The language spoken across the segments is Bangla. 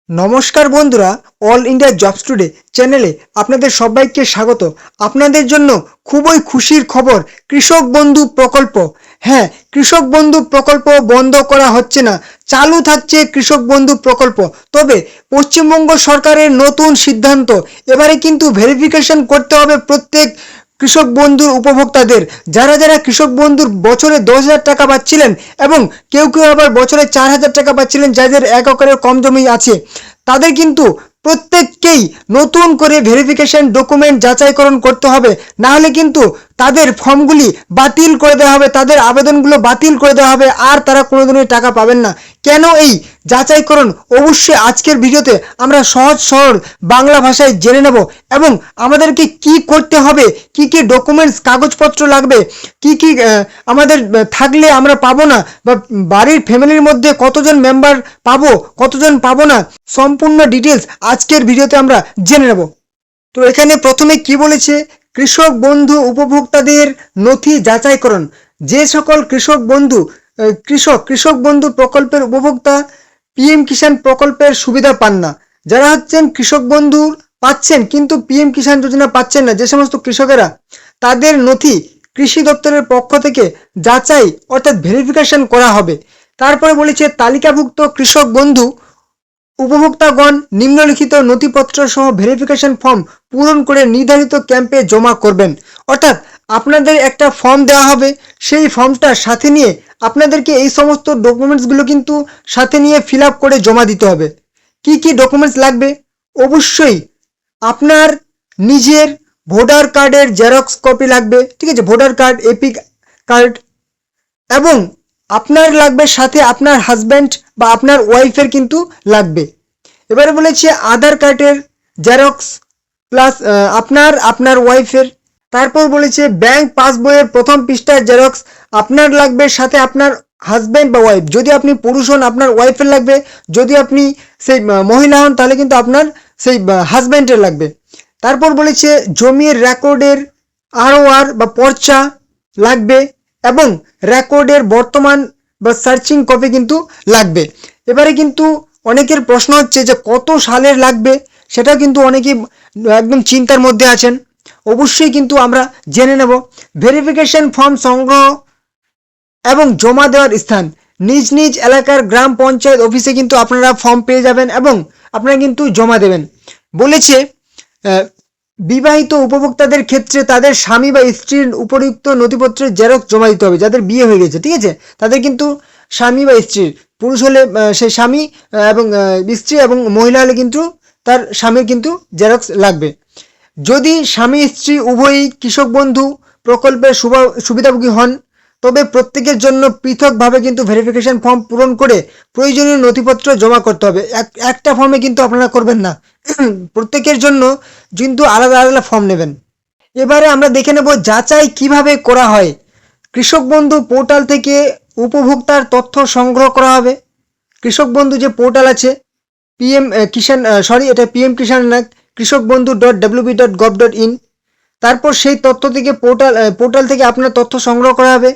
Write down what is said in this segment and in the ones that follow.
নমস্কার বন্ধুরা, অল ইন্ডিয়া জবস টুডে চ্যানেলে আপনাদের সবাইকে স্বাগত। আপনাদের জন্য খুবই খুশির খবর, কৃষক বন্ধু প্রকল্প। হ্যাঁ, কৃষক বন্ধু প্রকল্প বন্ধ করা হচ্ছে না, চালু থাকছে কৃষক বন্ধু প্রকল্প। তবে পশ্চিমবঙ্গ সরকারের নতুন সিদ্ধান্ত, এবারে কিন্তু ভেরিফিকেশন করতে হবে প্রত্যেক কৃষক বন্ধুর উপভোক্তাদের। যারা যারা কৃষক বন্ধুর বছরে 10,000 টাকা পাচ্ছিলেন এবং কেউ কেউ আবার বছরে 4,000 টাকা পাচ্ছিলেন, যাদের 1 একরের কম জমি আছে, তাদের কিন্তু প্রত্যেককেই নতুন করে ভেরিফিকেশন ডকুমেন্ট যাচাইকরণ করতে হবে। না হলে কিন্তু তাদের ফর্মগুলি বাতিল করে দেওয়া হবে, তাদের আবেদনগুলো বাতিল করে দেওয়া হবে, আর তারা কোনোদিনই টাকা পাবেন না। কেন এই যাচাইকরণ? অবশ্যই আজকের ভিডিওতে আমরা সহজ সরল বাংলা ভাষায় জেনে নেব এবং আমাদেরকে কি করতে হবে, কি কি ডকুমেন্টস কাগজপত্র লাগবে, কি কি আমাদের থাকলে আমরা পাবো না, বা বাড়ির ফ্যামিলির মধ্যে কতজন মেম্বার পাবো, কতজন পাবো না, সম্পূর্ণ ডিটেলস আজকের ভিডিওতে আমরা জেনে নেব। তো এখানে প্রথমে কি বলেছে, কৃষক বন্ধু উপভোক্তাদের নথি যাচাইকরণ। যে সকল কৃষক বন্ধু কৃষক বন্ধু প্রকল্পের উপভোক্তা পিএম কিষাণ প্রকল্পের সুবিধা পান না, যারা হচ্ছেন কৃষক বন্ধু পাচ্ছেন কিন্তু পিএম কিষাণ যোজনা পাচ্ছেন না, যে সমস্ত কৃষকেরা, তাদের নথি কৃষি দপ্তরের পক্ষ থেকে যাচাই অর্থাৎ ভেরিফিকেশন করা হবে। তারপরে বলেছে, তালিকাভুক্ত কৃষক বন্ধু উপভোক্তাগণ নিম্নলিখিত নথিপত্র সহ ভেরিফিকেশন ফর্ম পূরণ করে নির্ধারিত ক্যাম্পে জমা করবেন। অর্থাৎ আপনাদের একটা ফর্ম দেওয়া হবে, সেই ফর্মটার সাথে নিয়ে আপনাদেরকে এই সমস্ত ডকুমেন্টসগুলো কিন্তু সাথে নিয়ে ফিল আপ করে জমা দিতে হবে। কি কি ডকুমেন্টস লাগবে? অবশ্যই আপনার নিজের ভোটার কার্ডের জেরক্স কপি লাগবে, ঠিক আছে, ভোটার কার্ড, এপিক কার্ড, এবং আপনার লাগবে সাথে আপনার হাজব্যান্ড বা আপনার ওয়াইফের কিন্তু লাগবে। এবারে বলেছে আধার কার্ডের জেরক্স প্লাস আপনার ওয়াইফের। তারপর বলেছে ব্যাংক পাসবইয়ের প্রথম পৃষ্ঠার জেরক্স আপনার লাগবে, সাথে আপনার হাজব্যান্ড বা ওয়াইফ, যদি আপনি পুরুষ হন আপনার ওয়াইফের লাগবে, যদি আপনি সেই মহিলা হন তাহলে কিন্তু আপনার সেই হাজব্যান্ডের লাগবে। তারপর বলেছে জমির রেকর্ডের আরওআর বা পর্চা লাগবে এবং রেকর্ডের বর্তমান বা সার্চিং কপি কিন্তু লাগবে। এবারে কিন্তু অনেকের প্রশ্ন হচ্ছে যে কত সালের লাগবে, সেটা কিন্তু অনেকেই একদম চিন্তার মধ্যে আছেন। অবশ্যই কিন্তু আমরা জেনে নেব। ভেরিফিকেশন ফর্ম সংগ্রহ এবং জমা দেওয়ার স্থান নিজ নিজ এলাকার গ্রাম পঞ্চায়েত অফিসে কিন্তু আপনারা ফর্ম পেয়ে যাবেন এবং আপনারা কিন্তু জমা দেবেন। বলেছে বিবাহিত উপভোক্তাদের ক্ষেত্রে তাদের স্বামী বা স্ত্রীর উপযুক্ত নথিপত্রের জেরক্স জমা দিতে হবে। যাদের বিয়ে হয়ে গেছে, ঠিক আছে, তাদের কিন্তু স্বামী বা স্ত্রীর, পুরুষ হলে সেই স্বামী এবং স্ত্রী, এবং মহিলা হলে কিন্তু তার স্বামীর কিন্তু জেরক্স লাগবে। যদি স্বামী স্ত্রী উভয়ই কৃষক বন্ধু প্রকল্পের সুবিধাভোগী হন, তবে প্রত্যেকের জন্য পৃথকভাবে কিন্তু ভেরিফিকেশন ফর্ম পূরণ করে প্রয়োজনীয় নথিপত্র জমা করতে হবে। একটা ফর্মে কিন্তু আপনারা করবেন না, প্রত্যেকের জন্য কিন্তু আলাদা আলাদা ফর্ম নেবেন। এবারে আমরা দেখে নেব যাচাই কিভাবে করা হয়। কৃষক বন্ধু পোর্টাল থেকে উপভোক্তার তথ্য সংগ্রহ করা হবে। কৃষক বন্ধু যে পোর্টাল আছে, পিএম কিষাণ, এটা পিএম কিষাণ না, কৃষক বন্ধু .wb.gov.in। তারপর সেই তথ্য থেকে পোর্টাল থেকে আপনার তথ্য সংগ্রহ করা হবে।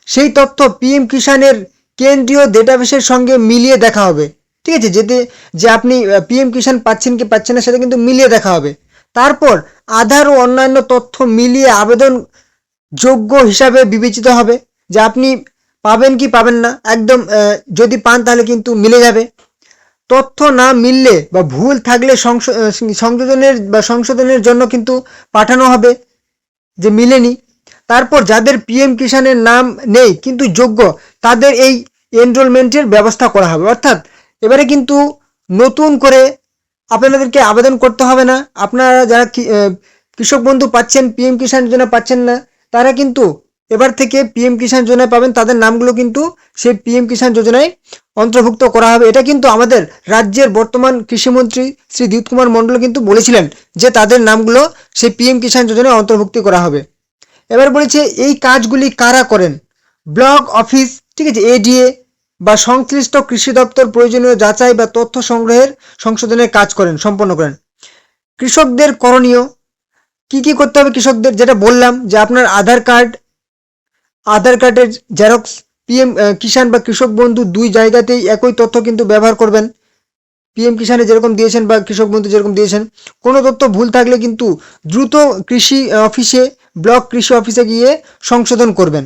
সেই তথ্য পিএম কিষাণের কেন্দ্রীয় ডেটাবেসের সঙ্গে মিলিয়ে দেখা হবে, ঠিক আছে, যে আপনি পিএম কিষাণ পাচ্ছেন কি পাচ্ছেন না সেটা কিন্তু মিলিয়ে দেখা হবে। তারপর আধার ও অন্যান্য তথ্য মিলিয়ে আবেদন যোগ্য হিসাবে বিবেচিত হবে, যে আপনি পাবেন কি পাবেন না। একদম যদি পান তাহলে কিন্তু মিলে যাবে। তথ্য না মিললে বা ভুল থাকলে সংশোধনের জন্য কিন্তু পাঠানো হবে যে মিলেনি। তারপর যাদের পিএম কিষাণের নাম নেই কিন্তু যোগ্য, তাদের এই এনরোলমেন্টের ব্যবস্থা করা হবে। অর্থাৎ এবারে কিন্তু নতুন করে আপনাদেরকে আবেদন করতে হবে না। আপনারা যারা কৃষক বন্ধু পাচ্ছেন, পিএম কিষাণ যোজনা পাচ্ছেন না, তারা কিন্তু এবার থেকে পিএম কিষাণ যোজনা পাবেন, তাদের নামগুলো কিন্তু সেই পিএম কিষাণ যোজনায় অন্তর্ভুক্ত করা হবে। এটা কিন্তু আমাদের রাজ্যের বর্তমান কৃষিমন্ত্রী শ্রী দ্যুৎ কুমার মণ্ডল কিন্তু বলেছিলেন যে তাদের নামগুলো সেই পিএম কিষাণ যোজনায় অন্তর্ভুক্তি করা হবে। এবার বলেছে এই কাজগুলি কারা করেন? ব্লক অফিস, ঠিক আছে, এডিএ বা সংশ্লিষ্ট কৃষি দপ্তর প্রয়োজনীয় যাচাই বা তথ্য সংগ্রহের সংশোধনের কাজ সম্পন্ন করেন। কৃষকদের করণীয় কি কি করতে হবে? কৃষকদের যেটা বললাম, যে আপনার আধার কার্ডের জেরক্স, পিএম কিষাণ বা কৃষক বন্ধু দুই জায়গাতেই একই তথ্য কিন্তু ব্যবহার করবেন। পিএম কিষানে যেরকম দিয়েছেন বা কৃষক বন্ধু যেরকম দিয়েছেন, কোনো তথ্য ভুল থাকলে কিন্তু দ্রুত কৃষি অফিসে, ব্লক কৃষি অফিসে গিয়ে সংশোধন করবেন।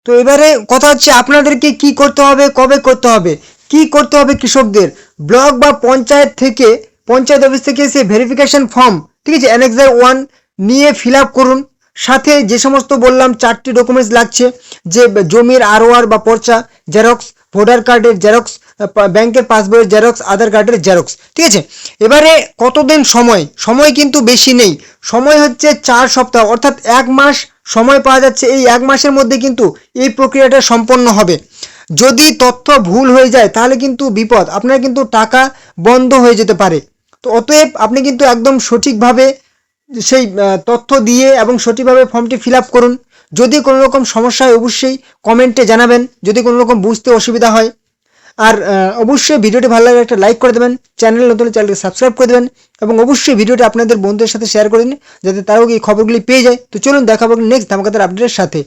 তো এবারে কথা হচ্ছে আপনাদেরকে কি করতে হবে, কবে করতে হবে, কি করতে হবে কৃষকদের। ব্লক বা পঞ্চায়েত থেকে, পঞ্চায়েত অফিস থেকে সে ভেরিফিকেশন ফর্ম, ঠিক আছে, অ্যানেক্সার 1 নিয়ে ফিল আপ করুন। সাথে যে সমস্ত বললাম 4টি ডকুমেন্টস লাগছে, যে জমির আরওআর বা পর্চা জেরক্স, ভোটার কার্ডের জেরক্স, ব্যাংকের পাসবইয়ের জেরক্স, আধার কার্ডের জেরক্স, ঠিক আছে। এবারে কতদিন সময়, সময় কিন্তু বেশি নেই, সময় হচ্ছে 4 সপ্তাহ, অর্থাৎ 1 মাস সময় পাওয়া যাচ্ছে। এই 1 মাসের মধ্যে কিন্তু এই প্রক্রিয়াটা সম্পন্ন হবে। যদি তথ্য ভুল হয়ে যায় তাহলে কিন্তু বিপদ, আপনার কিন্তু টাকা বন্ধ হয়ে যেতে পারে। তো অতএব আপনি কিন্তু একদম সঠিকভাবে সেই তথ্য দিয়ে এবং সঠিকভাবে ফর্মটি ফিল আপ করুন। যদি কোনো রকম সমস্যা হয় অবশ্যই কমেন্টে জানাবেন, যদি কোনো রকম বুঝতে অসুবিধা হয়। আর অবশ্যই ভিডিওটি ভালো লাগলে একটা লাইক করে দেবেন, চ্যানেল নতুন চ্যানেলকে সাবস্ক্রাইব করে দেবেন, এবং অবশ্যই ভিডিওটি আপনাদের বন্ধুদের সাথে শেয়ার করে দিন যাতে তারাও এই খবরগুলি পেয়ে যায়। তো চলুন দেখা হবে নেক্সট ধামাকাদার আপডেটের সাথে।